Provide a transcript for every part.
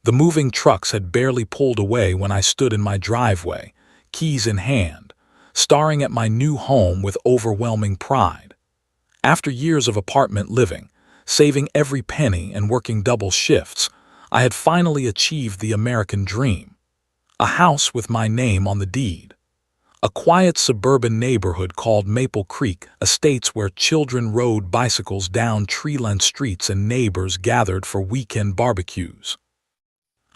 The moving trucks had barely pulled away when I stood in my driveway, keys in hand, staring at my new home with overwhelming pride. After years of apartment living, saving every penny and working double shifts, I had finally achieved the American dream. A house with my name on the deed. A quiet suburban neighborhood called Maple Creek, estates where children rode bicycles down tree-lined streets and neighbors gathered for weekend barbecues.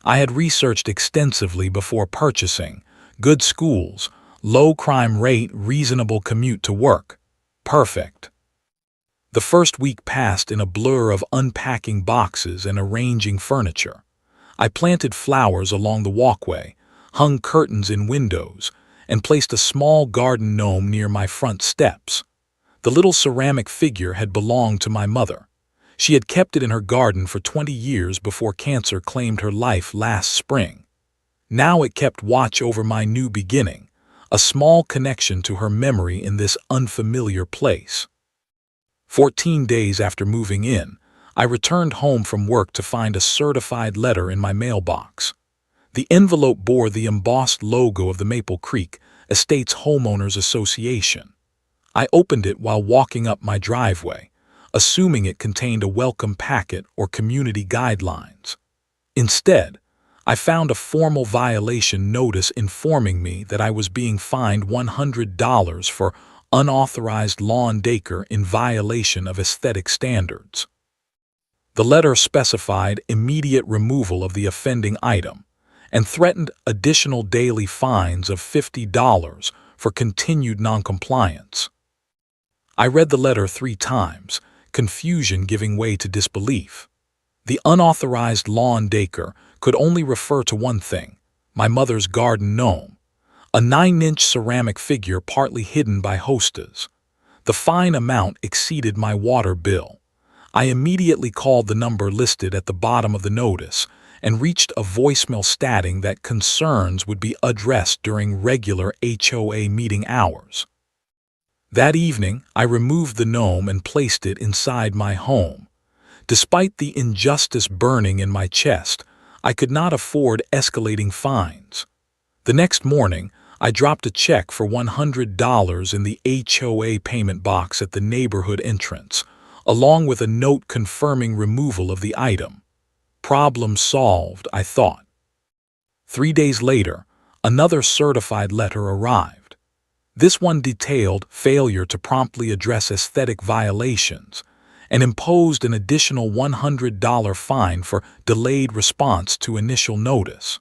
I had researched extensively before purchasing: good schools, low crime rate, reasonable commute to work. Perfect. The first week passed in a blur of unpacking boxes and arranging furniture. I planted flowers along the walkway, hung curtains in windows, and placed a small garden gnome near my front steps. The little ceramic figure had belonged to my mother. She had kept it in her garden for 20 years before cancer claimed her life last spring. Now it kept watch over my new beginning, a small connection to her memory in this unfamiliar place. 14 days after moving in, I returned home from work to find a certified letter in my mailbox. The envelope bore the embossed logo of the Maple Creek Estates Homeowners Association. I opened it while walking up my driveway, assuming it contained a welcome packet or community guidelines. Instead, I found a formal violation notice informing me that I was being fined $100 for unauthorized lawn decor in violation of aesthetic standards. The letter specified immediate removal of the offending item and threatened additional daily fines of $50 for continued noncompliance. I read the letter 3 times, confusion giving way to disbelief. The unauthorized lawn decor could only refer to one thing: my mother's garden gnome, a 9-inch ceramic figure partly hidden by hostas. The fine amount exceeded my water bill. I immediately called the number listed at the bottom of the notice and reached a voicemail stating that concerns would be addressed during regular HOA meeting hours. That evening, I removed the gnome and placed it inside my home. Despite the injustice burning in my chest, I could not afford escalating fines. The next morning, I dropped a check for $100 in the HOA payment box at the neighborhood entrance, along with a note confirming removal of the item. Problem solved, I thought. 3 days later, another certified letter arrived. This one detailed failure to promptly address aesthetic violations and imposed an additional $100 fine for delayed response to initial notice.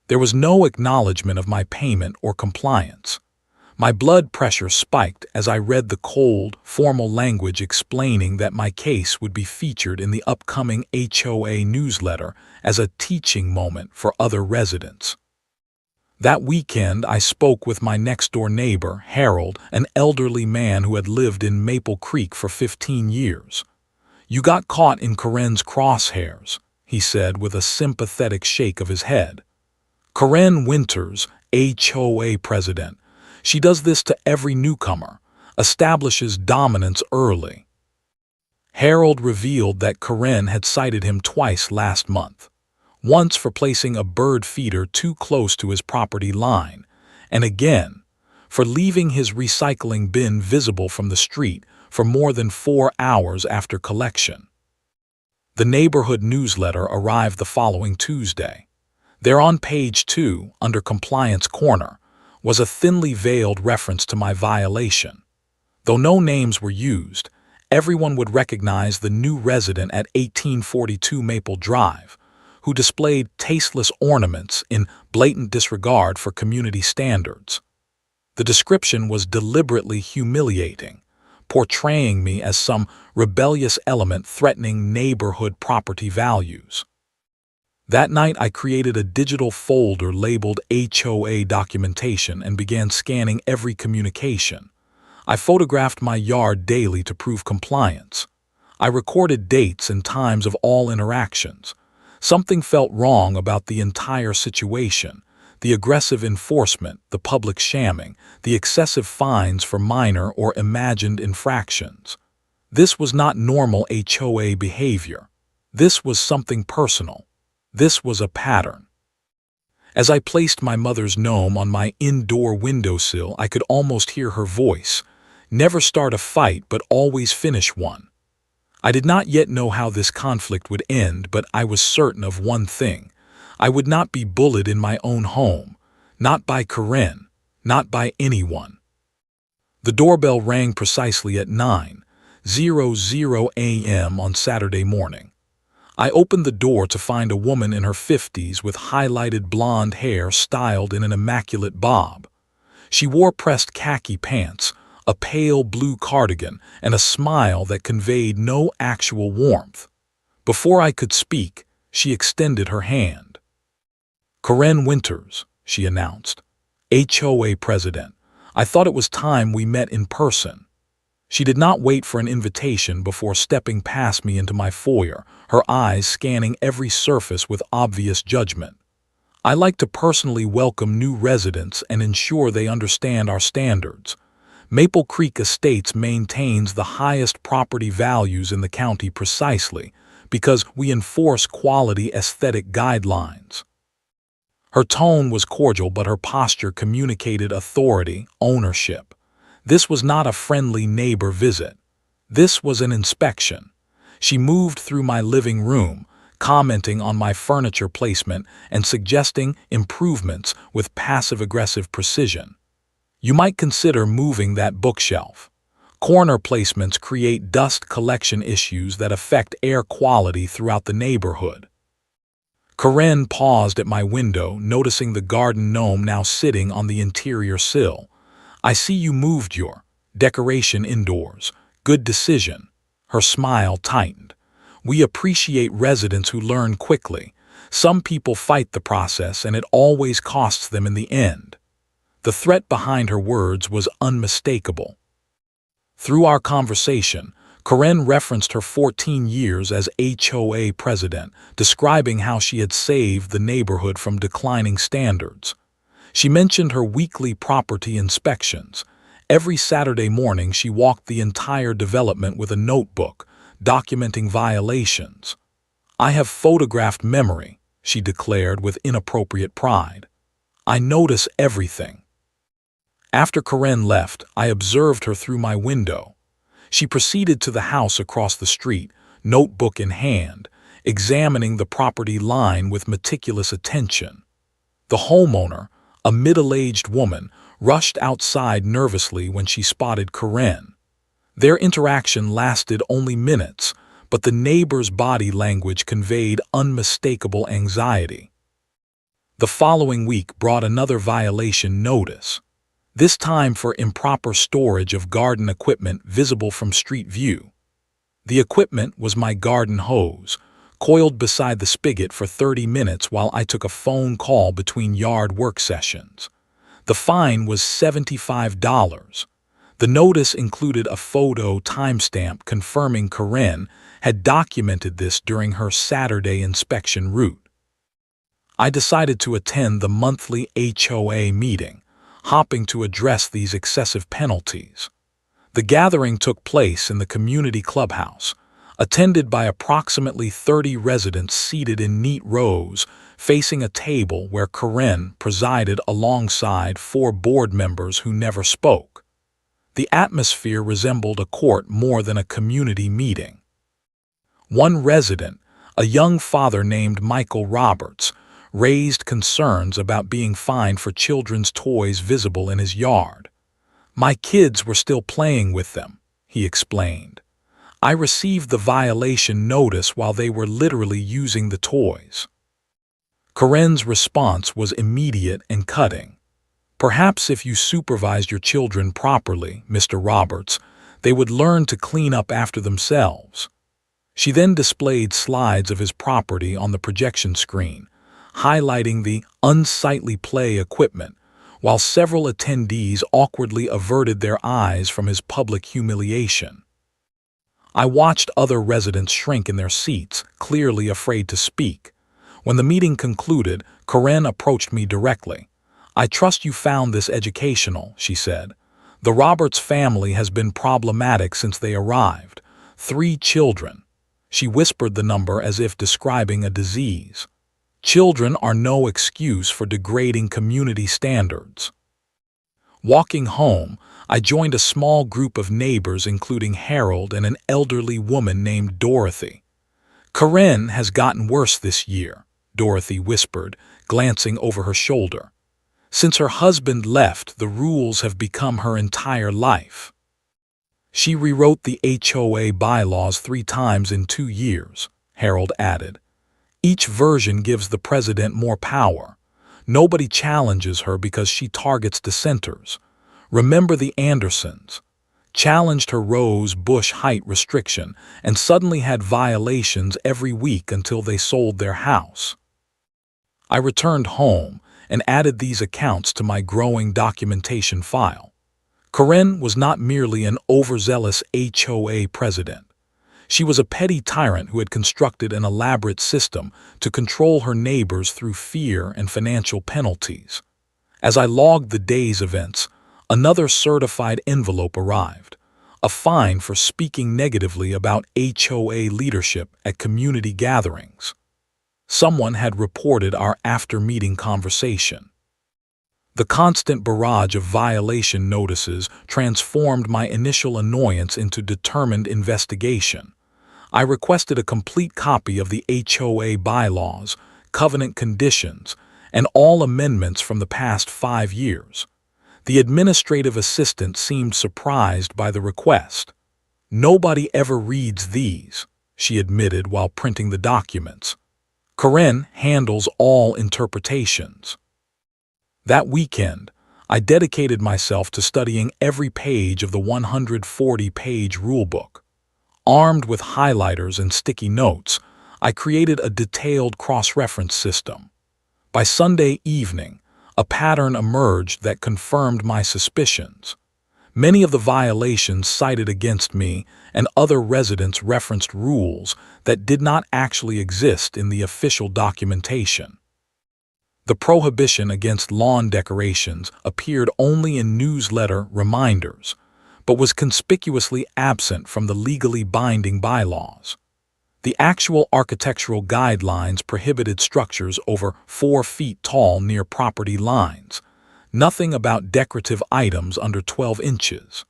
There was no acknowledgement of my payment or compliance. My blood pressure spiked as I read the cold, formal language explaining that my case would be featured in the upcoming HOA newsletter as a teaching moment for other residents. That weekend, I spoke with my next-door neighbor, Harold, an elderly man who had lived in Maple Creek for 15 years. "You got caught in Karen's crosshairs," he said with a sympathetic shake of his head. "Karen Winters, HOA president. She does this to every newcomer, establishes dominance early." Harold revealed that Karen had cited him twice last month, once for placing a bird feeder too close to his property line, and again for leaving his recycling bin visible from the street for more than 4 hours after collection. The neighborhood newsletter arrived the following Tuesday. There on page 2, under Compliance Corner, was a thinly veiled reference to my violation. Though no names were used, everyone would recognize the new resident at 1842 Maple Drive, who displayed tasteless ornaments in blatant disregard for community standards. The description was deliberately humiliating, portraying me as some rebellious element threatening neighborhood property values. That night, I created a digital folder labeled HOA documentation and began scanning every communication. I photographed my yard daily to prove compliance. I recorded dates and times of all interactions. Something felt wrong about the entire situation: the aggressive enforcement, the public shamming, the excessive fines for minor or imagined infractions. This was not normal HOA behavior. This was something personal. This was a pattern. As I placed my mother's gnome on my indoor windowsill, I could almost hear her voice. Never start a fight, but always finish one. I did not yet know how this conflict would end, but I was certain of one thing. I would not be bullied in my own home. Not by Karen. Not by anyone. The doorbell rang precisely at 9:00 a.m. on Saturday morning. I opened the door to find a woman in her 50s with highlighted blonde hair styled in an immaculate bob. She wore pressed khaki pants, a pale blue cardigan, and a smile that conveyed no actual warmth. Before I could speak, she extended her hand. "Karen Winters," she announced, HOA president. "I thought it was time we met in person." She did not wait for an invitation before stepping past me into my foyer, her eyes scanning every surface with obvious judgment. I like to personally welcome new residents and ensure they understand our standards. Maple Creek Estates maintains the highest property values in the county precisely because we enforce quality aesthetic guidelines. Her tone was cordial, but her posture communicated authority, ownership. This was not a friendly neighbor visit. This was an inspection. She moved through my living room, commenting on my furniture placement and suggesting improvements with passive-aggressive precision. "You might consider moving that bookshelf. Corner placements create dust collection issues that affect air quality throughout the neighborhood." Karen paused at my window, noticing the garden gnome now sitting on the interior sill. "I see you moved your decoration indoors. Good decision." Her smile tightened. "We appreciate residents who learn quickly. Some people fight the process, and it always costs them in the end." The threat behind her words was unmistakable. Through our conversation, Karen referenced her 14 years as HOA president, describing how she had saved the neighborhood from declining standards. She mentioned her weekly property inspections. Every Saturday morning she walked the entire development with a notebook, documenting violations. "I have photographed memory," she declared with inappropriate pride. "I notice everything." After Karen left, I observed her through my window. She proceeded to the house across the street, notebook in hand, examining the property line with meticulous attention. The homeowner, a middle-aged woman, rushed outside nervously when she spotted Karen. Their interaction lasted only minutes, but the neighbor's body language conveyed unmistakable anxiety. The following week brought another violation notice, this time for improper storage of garden equipment visible from street view. The equipment was my garden hose, coiled beside the spigot for 30 minutes while I took a phone call between yard work sessions. The fine was $75. The notice included a photo timestamp confirming Karen had documented this during her Saturday inspection route. I decided to attend the monthly HOA meeting, hoping to address these excessive penalties. The gathering took place in the community clubhouse, attended by approximately 30 residents seated in neat rows, facing a table where Karen presided alongside 4 board members who never spoke. The atmosphere resembled a court more than a community meeting. One resident, a young father named Michael Roberts, raised concerns about being fined for children's toys visible in his yard. "My kids were still playing with them," he explained. "I received the violation notice while they were literally using the toys." Karen's response was immediate and cutting. "Perhaps if you supervised your children properly, Mr. Roberts, they would learn to clean up after themselves." She then displayed slides of his property on the projection screen, highlighting the unsightly play equipment, while several attendees awkwardly averted their eyes from his public humiliation. I watched other residents shrink in their seats, clearly afraid to speak. When the meeting concluded, Karen approached me directly. "I trust you found this educational," she said. "The Roberts family has been problematic since they arrived. 3 children." She whispered the number as if describing a disease. Children are no excuse for degrading community standards. Walking home, I joined a small group of neighbors including Harold and an elderly woman named Dorothy. "Karen has gotten worse this year," Dorothy whispered, glancing over her shoulder. "Since her husband left, the rules have become her entire life." "She rewrote the HOA bylaws 3 times in 2 years," Harold added. "Each version gives the president more power. Nobody challenges her because she targets dissenters. Remember the Andersons? Challenged her rose bush height restriction and suddenly had violations every week until they sold their house." I returned home and added these accounts to my growing documentation file. Karen was not merely an overzealous HOA president. She was a petty tyrant who had constructed an elaborate system to control her neighbors through fear and financial penalties. As I logged the day's events, another certified envelope arrived, a fine for speaking negatively about HOA leadership at community gatherings. Someone had reported our after-meeting conversation. The constant barrage of violation notices transformed my initial annoyance into determined investigation. I requested a complete copy of the HOA bylaws, covenant conditions, and all amendments from the past 5 years. The administrative assistant seemed surprised by the request. "Nobody ever reads these," she admitted while printing the documents. "Karen handles all interpretations." That weekend, I dedicated myself to studying every page of the 140-page rulebook. Armed with highlighters and sticky notes, I created a detailed cross-reference system. By Sunday evening, a pattern emerged that confirmed my suspicions. Many of the violations cited against me and other residents referenced rules that did not actually exist in the official documentation. The prohibition against lawn decorations appeared only in newsletter reminders, but was conspicuously absent from the legally binding bylaws. The actual architectural guidelines prohibited structures over 4 feet tall near property lines, nothing about decorative items under 12 inches.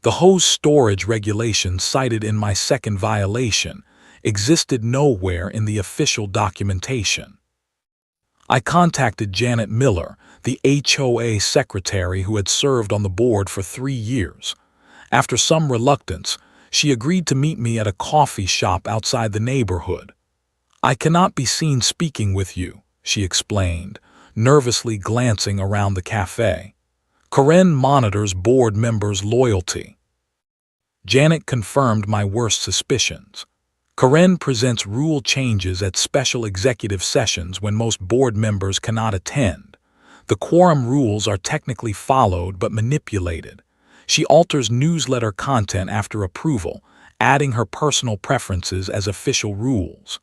The hose storage regulations cited in my second violation existed nowhere in the official documentation. I contacted Janet Miller, the HOA secretary who had served on the board for 3 years. After some reluctance, she agreed to meet me at a coffee shop outside the neighborhood. "I cannot be seen speaking with you," she explained, nervously glancing around the cafe. "Karen monitors board members' loyalty." Janet confirmed my worst suspicions. Karen presents rule changes at special executive sessions when most board members cannot attend. The quorum rules are technically followed but manipulated. She alters newsletter content after approval, adding her personal preferences as official rules.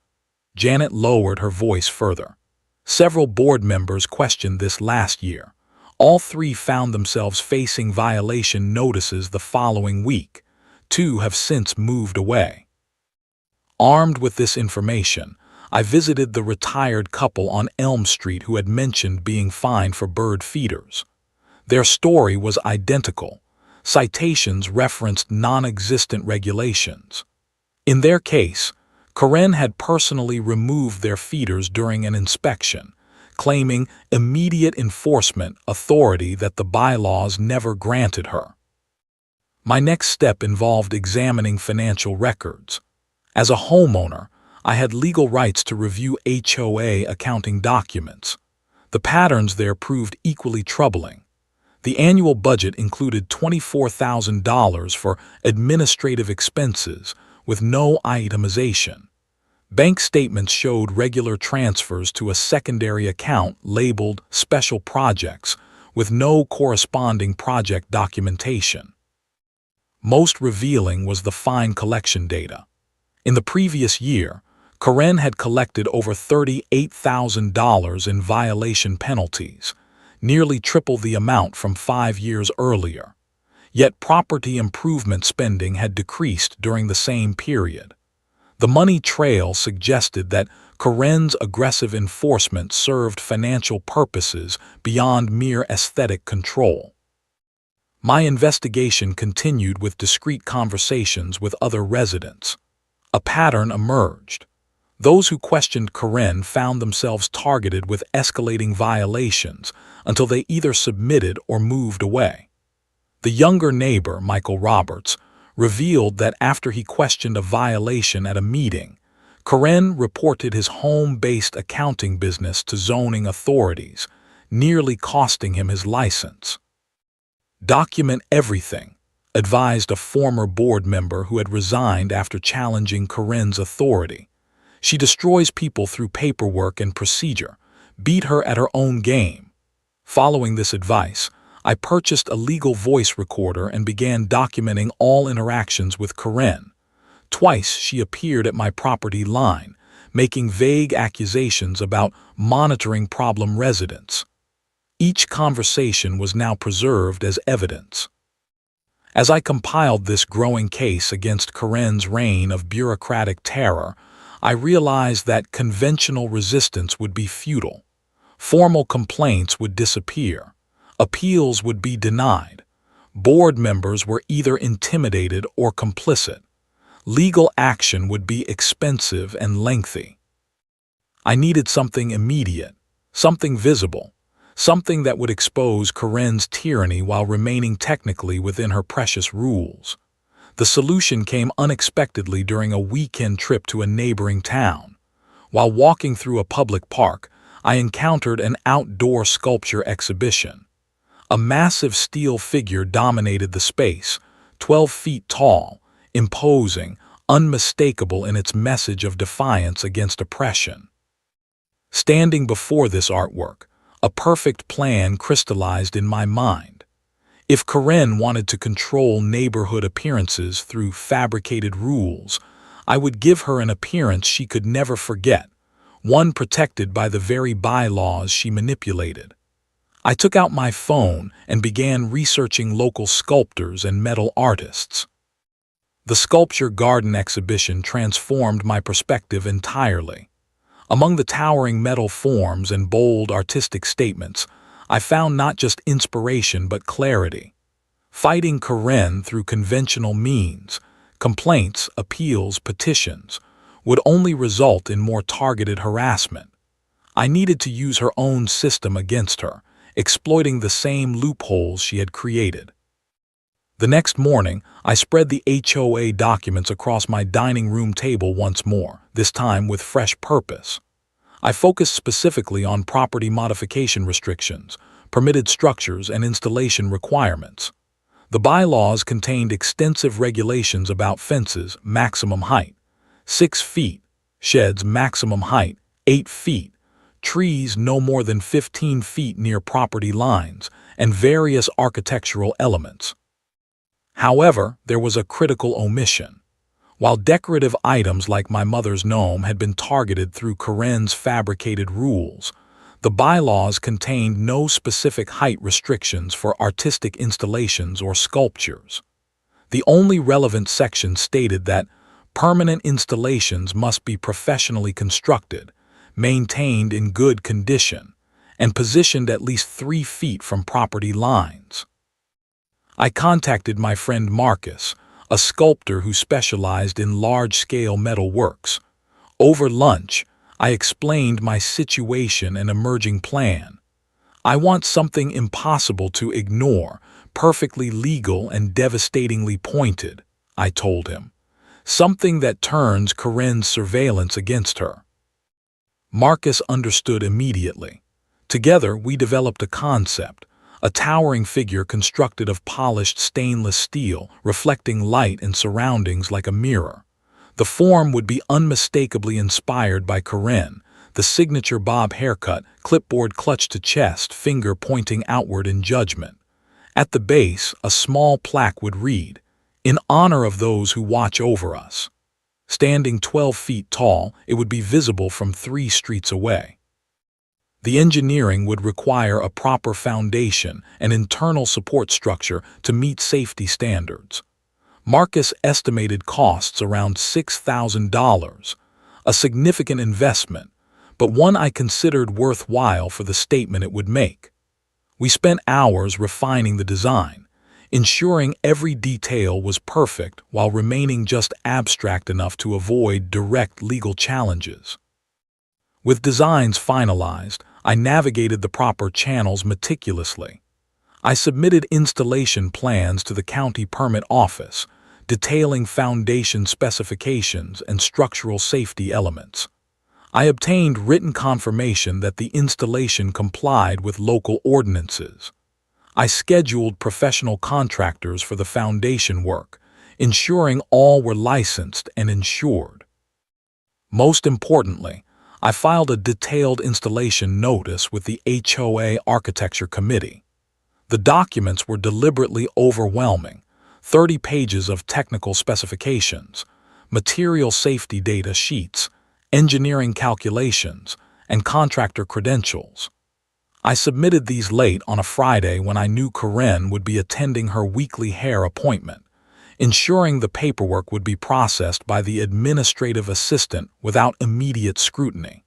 Janet lowered her voice further. Several board members questioned this last year. All 3 found themselves facing violation notices the following week. 2 have since moved away. Armed with this information, I visited the retired couple on Elm Street who had mentioned being fined for bird feeders. Their story was identical. Citations referenced non-existent regulations. In their case, Karen had personally removed their feeders during an inspection, claiming immediate enforcement authority that the bylaws never granted her. My next step involved examining financial records. As a homeowner, I had legal rights to review HOA accounting documents. The patterns there proved equally troubling. The annual budget included $24,000 for administrative expenses, with no itemization. Bank statements showed regular transfers to a secondary account labeled Special Projects, with no corresponding project documentation. Most revealing was the fine collection data. In the previous year, Karen had collected over $38,000 in violation penalties, nearly triple the amount from 5 years earlier. Yet property improvement spending had decreased during the same period. The money trail suggested that Karen's aggressive enforcement served financial purposes beyond mere aesthetic control. My investigation continued with discreet conversations with other residents. A pattern emerged. Those who questioned Karen found themselves targeted with escalating violations until they either submitted or moved away. The younger neighbor, Michael Roberts, revealed that after he questioned a violation at a meeting, Karen reported his home-based accounting business to zoning authorities, nearly costing him his license. "Document everything," advised a former board member who had resigned after challenging Karen's authority. "She destroys people through paperwork and procedure. Beat her at her own game." Following this advice, I purchased a legal voice recorder and began documenting all interactions with Karen. Twice she appeared at my property line, making vague accusations about monitoring problem residents. Each conversation was now preserved as evidence. As I compiled this growing case against Karen's reign of bureaucratic terror, I realized that conventional resistance would be futile. Formal complaints would disappear. Appeals would be denied. Board members were either intimidated or complicit. Legal action would be expensive and lengthy. I needed something immediate, something visible, something that would expose Karen's tyranny while remaining technically within her precious rules. The solution came unexpectedly during a weekend trip to a neighboring town. While walking through a public park, I encountered an outdoor sculpture exhibition. A massive steel figure dominated the space, 12 feet tall, imposing, unmistakable in its message of defiance against oppression. Standing before this artwork, a perfect plan crystallized in my mind. If Karen wanted to control neighborhood appearances through fabricated rules, I would give her an appearance she could never forget, one protected by the very bylaws she manipulated. I took out my phone and began researching local sculptors and metal artists. The Sculpture Garden exhibition transformed my perspective entirely. Among the towering metal forms and bold artistic statements, I found not just inspiration but clarity. Fighting Karen through conventional means, complaints, appeals, petitions, would only result in more targeted harassment. I needed to use her own system against her, exploiting the same loopholes she had created. The next morning, I spread the HOA documents across my dining room table once more, this time with fresh purpose. I focused specifically on property modification restrictions, permitted structures, and installation requirements. The bylaws contained extensive regulations about fences, maximum height, 6 feet, sheds, maximum height, 8 feet, trees no more than 15 feet near property lines, and various architectural elements. However, there was a critical omission. While decorative items like my mother's gnome had been targeted through Karen's fabricated rules, the bylaws contained no specific height restrictions for artistic installations or sculptures. The only relevant section stated that permanent installations must be professionally constructed, maintained in good condition, and positioned at least 3 feet from property lines. I contacted my friend Marcus, a sculptor who specialized in large-scale metal works. Over lunch, I explained my situation and emerging plan. "I want something impossible to ignore, perfectly legal and devastatingly pointed," I told him. "Something that turns Karen's surveillance against her." Marcus understood immediately. Together, we developed a concept, a towering figure constructed of polished stainless steel, reflecting light and surroundings like a mirror. The form would be unmistakably inspired by Karen, the signature bob haircut, clipboard clutched to chest, finger pointing outward in judgment. At the base, a small plaque would read, "In honor of those who watch over us." Standing 12 feet tall, it would be visible from 3 streets away. The engineering would require a proper foundation and internal support structure to meet safety standards. Marcus estimated costs around $6,000, A significant investment, but one I considered worthwhile for the statement it would make. We spent hours refining the design, ensuring every detail was perfect while remaining just abstract enough to avoid direct legal challenges. With designs finalized, I navigated the proper channels meticulously. I submitted installation plans to the county permit office, detailing foundation specifications and structural safety elements. I obtained written confirmation that the installation complied with local ordinances. I scheduled professional contractors for the foundation work, ensuring all were licensed and insured. Most importantly, I filed a detailed installation notice with the HOA Architecture Committee. The documents were deliberately overwhelming: 30 pages of technical specifications, material safety data sheets, engineering calculations, and contractor credentials. I submitted these late on a Friday when I knew Karen would be attending her weekly hair appointment, ensuring the paperwork would be processed by the administrative assistant without immediate scrutiny.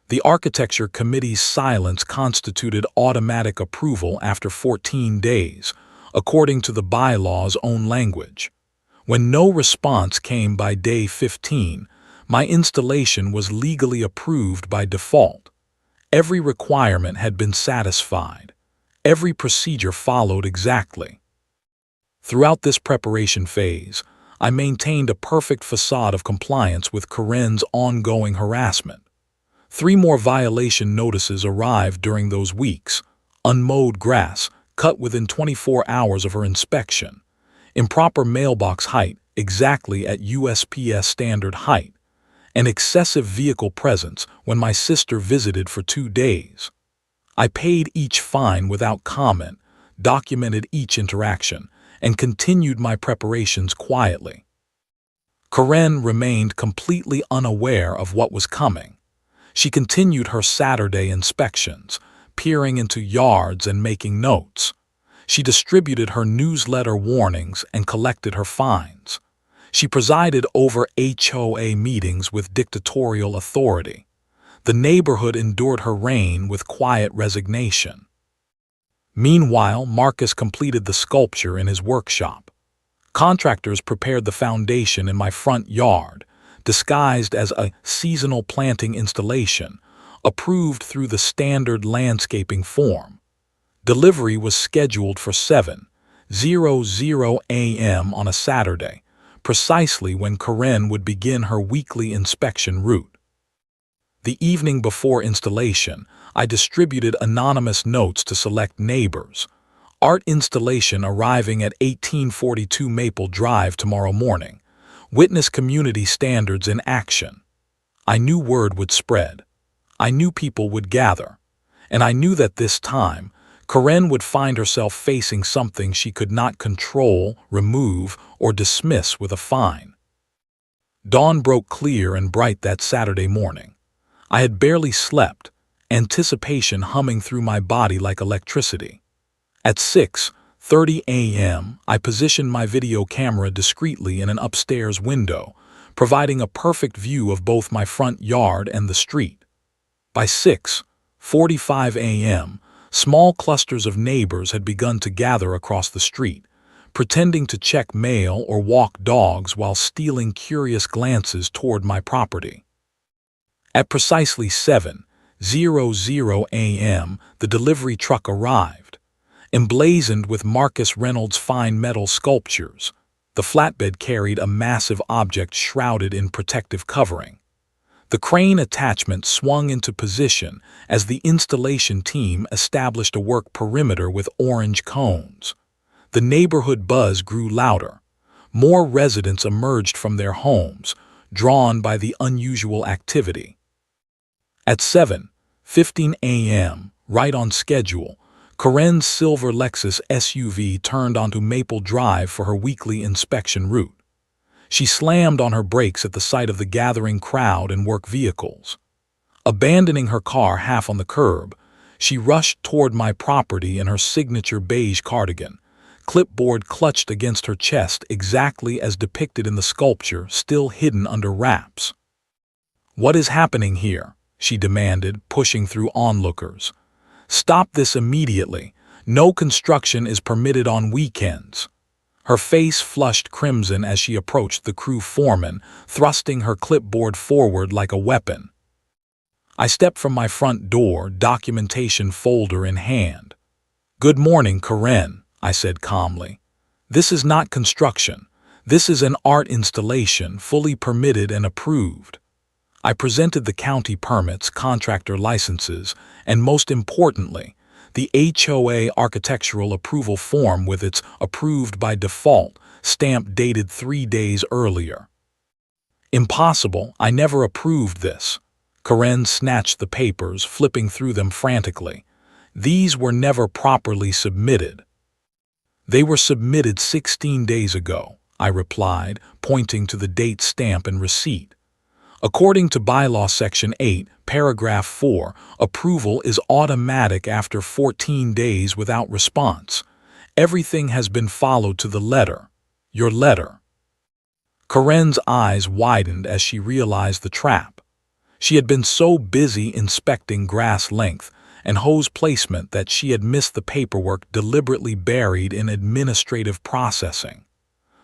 The Architecture Committee's silence constituted automatic approval after 14 days, according to the bylaw's own language. When no response came by day 15, my installation was legally approved by default. Every requirement had been satisfied. Every procedure followed exactly. Throughout this preparation phase, I maintained a perfect facade of compliance with Karen's ongoing harassment. 3 more violation notices arrived during those weeks: unmowed grass, cut within 24 hours of her inspection; improper mailbox height, exactly at USPS standard height; and excessive vehicle presence when my sister visited for 2 days. I paid each fine without comment, documented each interaction, and continued my preparations quietly. Karen remained completely unaware of what was coming. She continued her Saturday inspections, peering into yards and making notes. She distributed her newsletter warnings and collected her fines. She presided over HOA meetings with dictatorial authority. The neighborhood endured her reign with quiet resignation. Meanwhile, Marcus completed the sculpture in his workshop. Contractors prepared the foundation in my front yard, disguised as a seasonal planting installation, approved through the standard landscaping form. Delivery was scheduled for 7:00 a.m. on a Saturday, precisely when Karen would begin her weekly inspection route. The evening before installation, I distributed anonymous notes to select neighbors. Art installation arriving at 1842 Maple Drive tomorrow morning. Witness community standards in action. I knew word would spread. I knew people would gather. And I knew that this time, Karen would find herself facing something she could not control, remove, or dismiss with a fine. Dawn broke clear and bright that Saturday morning. I had barely slept, anticipation humming through my body like electricity. At 6:30 a.m., I positioned my video camera discreetly in an upstairs window, providing a perfect view of both my front yard and the street. By 6:45 a.m., small clusters of neighbors had begun to gather across the street, pretending to check mail or walk dogs while stealing curious glances toward my property. At precisely 7:00 a.m., the delivery truck arrived. Emblazoned with Marcus Reynolds' fine metal sculptures, the flatbed carried a massive object shrouded in protective covering. The crane attachment swung into position as the installation team established a work perimeter with orange cones. The neighborhood buzz grew louder. More residents emerged from their homes, drawn by the unusual activity. At 7:15 a.m., right on schedule, Karen's silver Lexus SUV turned onto Maple Drive for her weekly inspection route. She slammed on her brakes at the sight of the gathering crowd and work vehicles. Abandoning her car half on the curb, she rushed toward my property in her signature beige cardigan, clipboard clutched against her chest exactly as depicted in the sculpture still hidden under wraps. "What is happening here?" she demanded, pushing through onlookers. "Stop this immediately. No construction is permitted on weekends." Her face flushed crimson as she approached the crew foreman, thrusting her clipboard forward like a weapon. I stepped from my front door, documentation folder in hand. "Good morning, Karen," I said calmly. "This is not construction. This is an art installation, fully permitted and approved." I presented the county permits, contractor licenses, and most importantly, the HOA architectural approval form with its "approved by default" stamp dated 3 days earlier. "Impossible, I never approved this." Karen snatched the papers, flipping through them frantically. "These were never properly submitted." "They were submitted 16 days ago," I replied, pointing to the date stamp and receipt. "According to Bylaw Section 8, Paragraph 4, approval is automatic after 14 days without response. Everything has been followed to the letter. Your letter." Karen's eyes widened as she realized the trap. She had been so busy inspecting grass length and hose placement that she had missed the paperwork deliberately buried in administrative processing.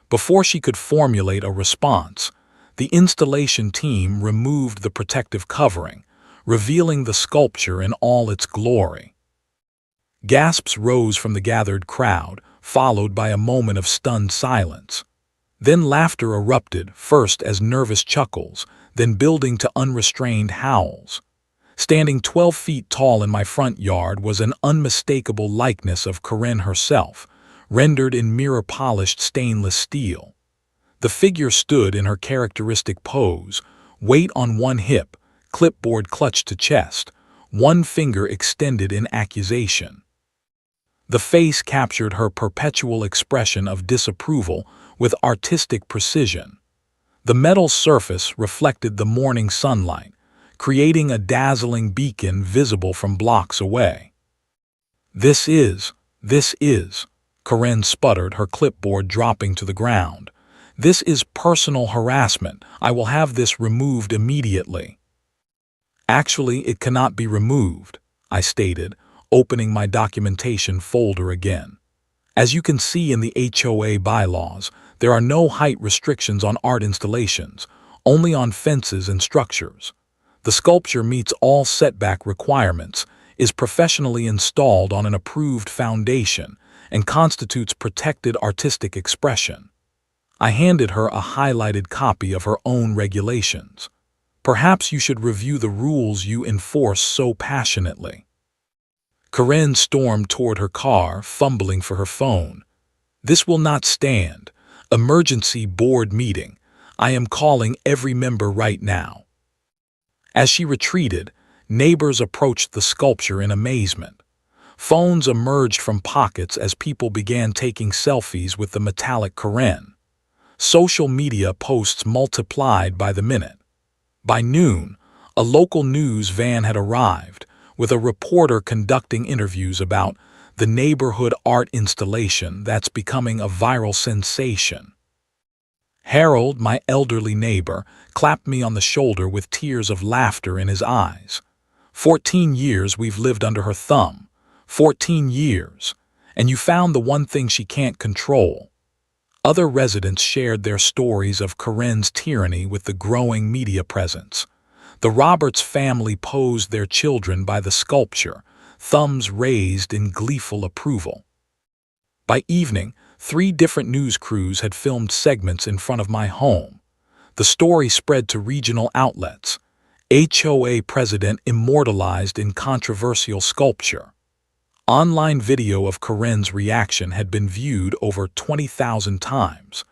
Before she could formulate a response, the installation team removed the protective covering, revealing the sculpture in all its glory. Gasps rose from the gathered crowd, followed by a moment of stunned silence. Then laughter erupted, first as nervous chuckles, then building to unrestrained howls. Standing 12 feet tall in my front yard was an unmistakable likeness of Karen herself, rendered in mirror-polished stainless steel. The figure stood in her characteristic pose, weight on one hip, clipboard clutched to chest, one finger extended in accusation. The face captured her perpetual expression of disapproval with artistic precision. The metal surface reflected the morning sunlight, creating a dazzling beacon visible from blocks away. This is, Karen sputtered, her clipboard dropping to the ground. "This is personal harassment. I will have this removed immediately." "Actually, it cannot be removed," I stated, opening my documentation folder again. "As you can see in the HOA bylaws, there are no height restrictions on art installations, only on fences and structures. The sculpture meets all setback requirements, is professionally installed on an approved foundation, and constitutes protected artistic expression." I handed her a highlighted copy of her own regulations. "Perhaps you should review the rules you enforce so passionately." Karen stormed toward her car, fumbling for her phone. "This will not stand. Emergency board meeting. I am calling every member right now." As she retreated, neighbors approached the sculpture in amazement. Phones emerged from pockets as people began taking selfies with the metallic Karen. Social media posts multiplied by the minute. By noon, a local news van had arrived, with a reporter conducting interviews about the neighborhood art installation that's becoming a viral sensation. Harold, my elderly neighbor, clapped me on the shoulder with tears of laughter in his eyes. 14 years we've lived under her thumb. 14 years. And you found the one thing she can't control. Other residents shared their stories of Karen's tyranny with the growing media presence. The Roberts family posed their children by the sculpture, thumbs raised in gleeful approval. By evening, 3 different news crews had filmed segments in front of my home. The story spread to regional outlets. HOA president immortalized in controversial sculpture. Online video of Karen's reaction had been viewed over 20,000 times.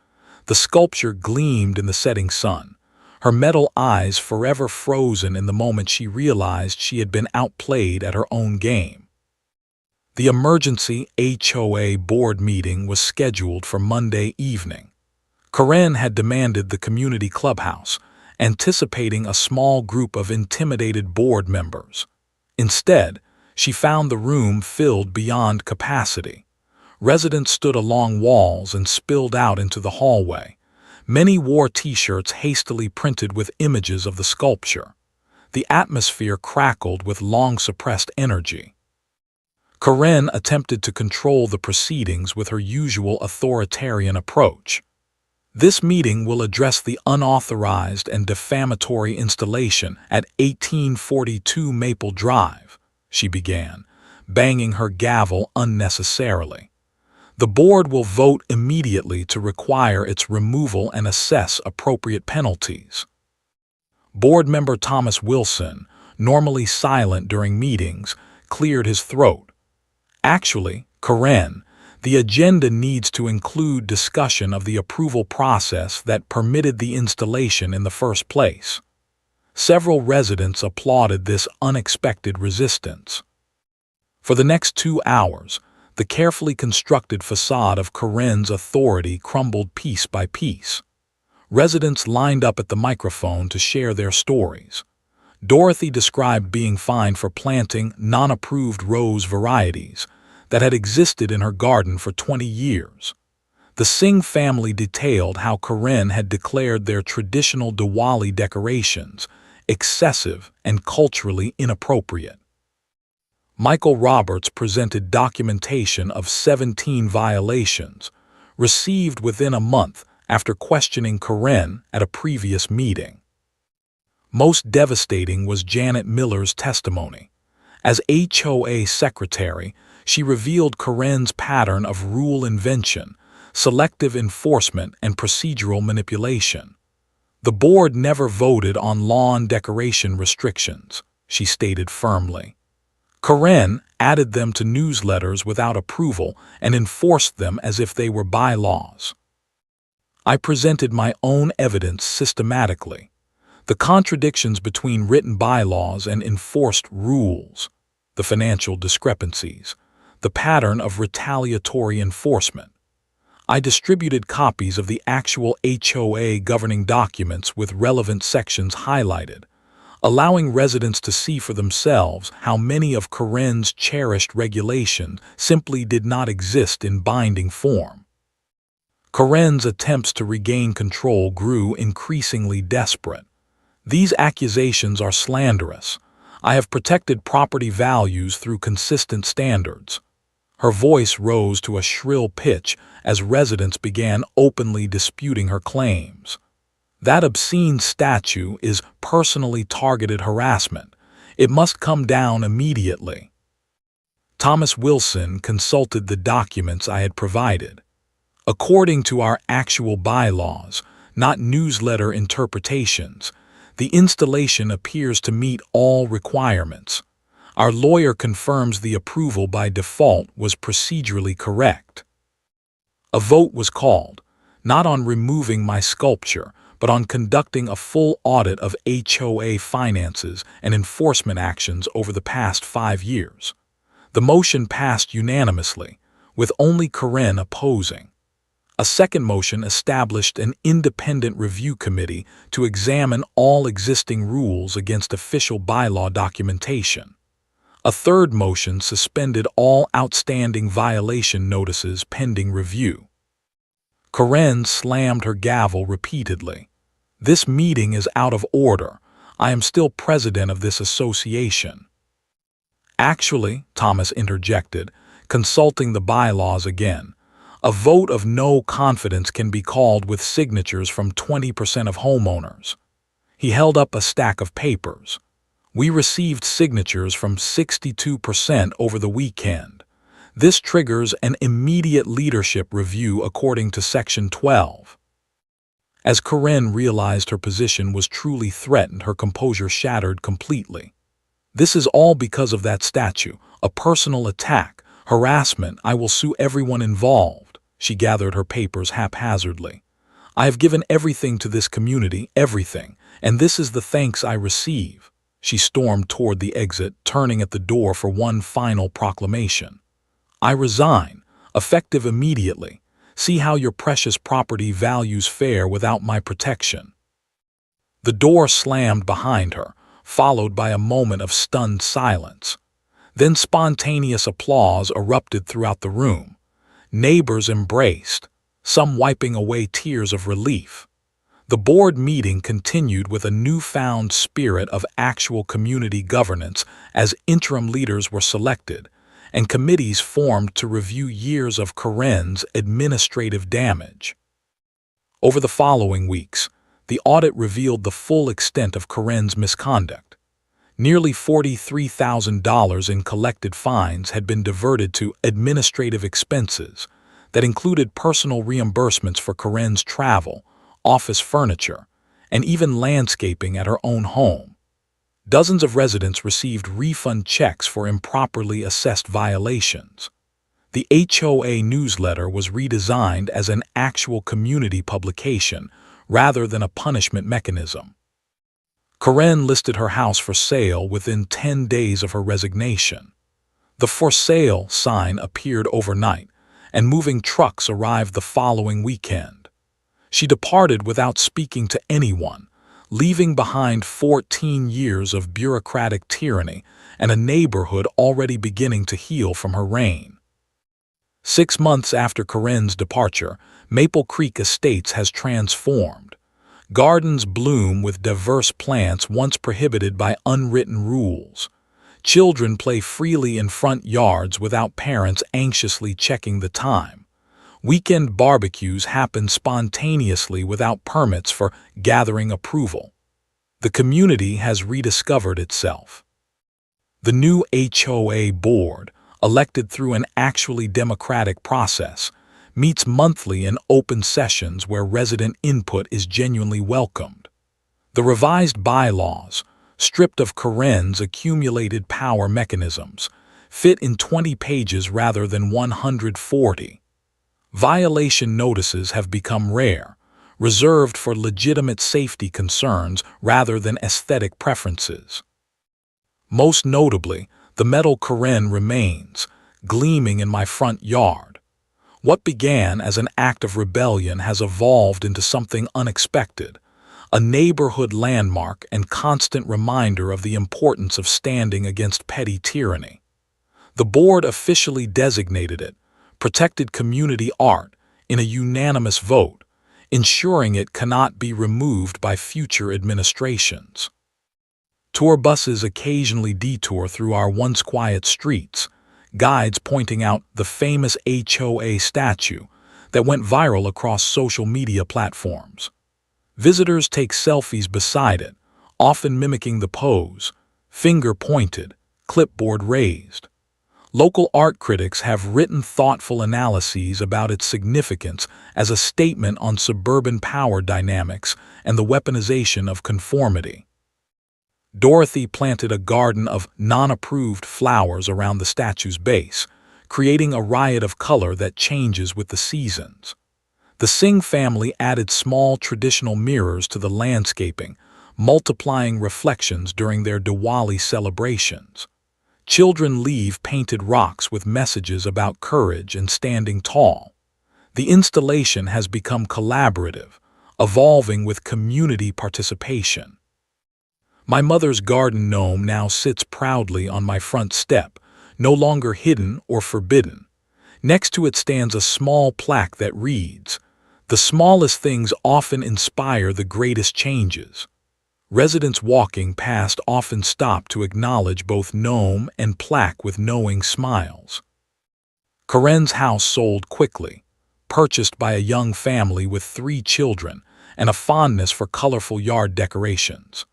The sculpture gleamed in the setting sun, her metal eyes forever frozen in the moment she realized she had been outplayed at her own game. The emergency HOA board meeting was scheduled for Monday evening. Karen had demanded the community clubhouse, anticipating a small group of intimidated board members. Instead, she found the room filled beyond capacity. Residents stood along walls and spilled out into the hallway. Many wore T-shirts hastily printed with images of the sculpture. The atmosphere crackled with long-suppressed energy. Karen attempted to control the proceedings with her usual authoritarian approach. "This meeting will address the unauthorized and defamatory installation at 1842 Maple Drive," she began, banging her gavel unnecessarily. "The board will vote immediately to require its removal and assess appropriate penalties." Board member Thomas Wilson, normally silent during meetings, cleared his throat. "Actually, Karen, the agenda needs to include discussion of the approval process that permitted the installation in the first place." Several residents applauded this unexpected resistance. For the next 2 hours, the carefully constructed facade of Karen's authority crumbled piece by piece. Residents lined up at the microphone to share their stories. Dorothy described being fined for planting non-approved rose varieties that had existed in her garden for 20 years. The Singh family detailed how Karen had declared their traditional Diwali decorations excessive and culturally inappropriate. Michael Roberts presented documentation of 17 violations, received within a month after questioning Karen at a previous meeting. Most devastating was Janet Miller's testimony. As HOA secretary, she revealed Karen's pattern of rule invention, selective enforcement, and procedural manipulation. "The board never voted on lawn decoration restrictions," she stated firmly. "Karen added them to newsletters without approval and enforced them as if they were bylaws. I presented my own evidence systematically. The contradictions between written bylaws and enforced rules, the financial discrepancies, the pattern of retaliatory enforcement. I distributed copies of the actual HOA governing documents with relevant sections highlighted, allowing residents to see for themselves how many of Karen's cherished regulations simply did not exist in binding form." Karen's attempts to regain control grew increasingly desperate. "These accusations are slanderous. I have protected property values through consistent standards." Her voice rose to a shrill pitch as residents began openly disputing her claims. "That obscene statue is personally targeted harassment. It must come down immediately." Thomas Wilson consulted the documents I had provided. "According to our actual bylaws, not newsletter interpretations, the installation appears to meet all requirements. Our lawyer confirms the approval by default was procedurally correct." A vote was called, not on removing my sculpture, but on conducting a full audit of HOA finances and enforcement actions over the past 5 years. The motion passed unanimously, with only Karen opposing. A second motion established an independent review committee to examine all existing rules against official bylaw documentation. A third motion suspended all outstanding violation notices pending review. Karen slammed her gavel repeatedly. "This meeting is out of order. I am still president of this association." "Actually," Thomas interjected, consulting the bylaws again, "a vote of no confidence can be called with signatures from 20% of homeowners." He held up a stack of papers. "We received signatures from 62% over the weekend. This triggers an immediate leadership review according to Section 12. As Karen realized her position was truly threatened, her composure shattered completely. "This is all because of that statue, a personal attack, harassment. I will sue everyone involved." She gathered her papers haphazardly. "I have given everything to this community, everything, and this is the thanks I receive." She stormed toward the exit, turning at the door for one final proclamation. "I resign, effective immediately. See how your precious property values fare without my protection." The door slammed behind her, followed by a moment of stunned silence. Then spontaneous applause erupted throughout the room. Neighbors embraced, some wiping away tears of relief. The board meeting continued with a newfound spirit of actual community governance as interim leaders were selected and committees formed to review years of Karen's administrative damage. Over the following weeks, the audit revealed the full extent of Karen's misconduct. Nearly $43,000 in collected fines had been diverted to administrative expenses that included personal reimbursements for Karen's travel, office furniture, and even landscaping at her own home. Dozens of residents received refund checks for improperly assessed violations. The HOA newsletter was redesigned as an actual community publication rather than a punishment mechanism. Karen listed her house for sale within 10 days of her resignation. The for sale sign appeared overnight, and moving trucks arrived the following weekend. She departed without speaking to anyone, leaving behind 14 years of bureaucratic tyranny and a neighborhood already beginning to heal from her reign. 6 months after Karen's departure, Maple Creek Estates has transformed. Gardens bloom with diverse plants once prohibited by unwritten rules. Children play freely in front yards without parents anxiously checking the time. Weekend barbecues happen spontaneously without permits for gathering approval. The community has rediscovered itself. The new HOA board, elected through an actually democratic process, meets monthly in open sessions where resident input is genuinely welcomed. The revised bylaws, stripped of Karen's accumulated power mechanisms, fit in 20 pages rather than 140. Violation notices have become rare, reserved for legitimate safety concerns rather than aesthetic preferences. Most notably, the metal Karen remains, gleaming in my front yard. What began as an act of rebellion has evolved into something unexpected, a neighborhood landmark and constant reminder of the importance of standing against petty tyranny. The board officially designated it protected community art in a unanimous vote, ensuring it cannot be removed by future administrations. Tour buses occasionally detour through our once quiet streets, guides pointing out the famous HOA statue that went viral across social media platforms. Visitors take selfies beside it, often mimicking the pose, finger pointed, clipboard raised. Local art critics have written thoughtful analyses about its significance as a statement on suburban power dynamics and the weaponization of conformity. Dorothy planted a garden of non-approved flowers around the statue's base, creating a riot of color that changes with the seasons. The Singh family added small traditional mirrors to the landscaping, multiplying reflections during their Diwali celebrations. Children leave painted rocks with messages about courage and standing tall. The installation has become collaborative, evolving with community participation. My mother's garden gnome now sits proudly on my front step, no longer hidden or forbidden. Next to it stands a small plaque that reads, "The smallest things often inspire the greatest changes." Residents walking past often stop to acknowledge both gnome and plaque with knowing smiles. Karen's house sold quickly, purchased by a young family with 3 children and a fondness for colorful yard decorations.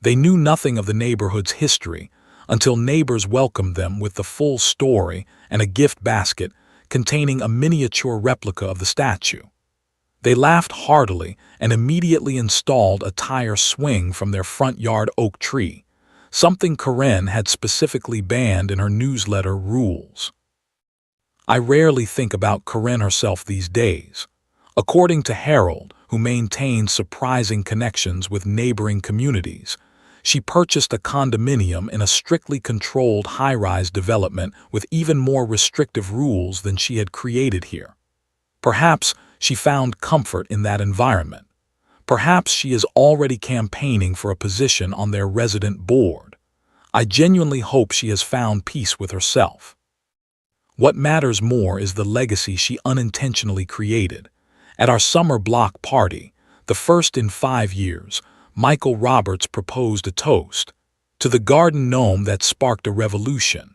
They knew nothing of the neighborhood's history until neighbors welcomed them with the full story and a gift basket containing a miniature replica of the statue. They laughed heartily and immediately installed a tire swing from their front yard oak tree, something Karen had specifically banned in her newsletter rules. I rarely think about Karen herself these days. According to Harold, who maintains surprising connections with neighboring communities, she purchased a condominium in a strictly controlled high-rise development with even more restrictive rules than she had created here. Perhaps she found comfort in that environment. Perhaps she is already campaigning for a position on their resident board. I genuinely hope she has found peace with herself. What matters more is the legacy she unintentionally created. At our summer block party, the first in 5 years, Michael Roberts proposed a toast to the garden gnome that sparked a revolution.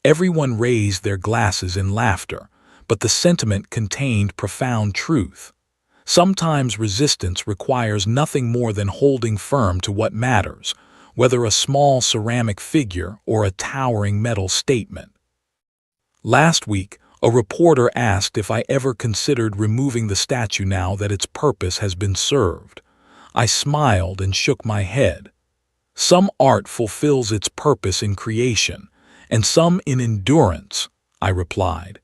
Everyone raised their glasses in laughter, but the sentiment contained profound truth. Sometimes resistance requires nothing more than holding firm to what matters, whether a small ceramic figure or a towering metal statement. Last week, a reporter asked if I ever considered removing the statue now that its purpose has been served. I smiled and shook my head. Some art fulfills its purpose in creation, and some in endurance, I replied.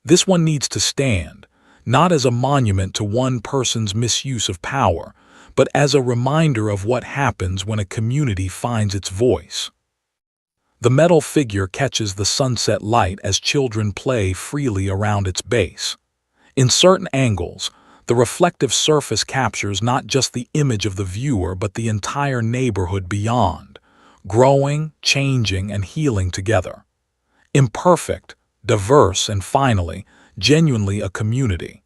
This one needs to stand, not as a monument to one person's misuse of power, but as a reminder of what happens when a community finds its voice. The metal figure catches the sunset light as children play freely around its base. In certain angles, the reflective surface captures not just the image of the viewer but the entire neighborhood beyond, growing, changing, and healing together. Imperfect, diverse, and finally, genuinely a community.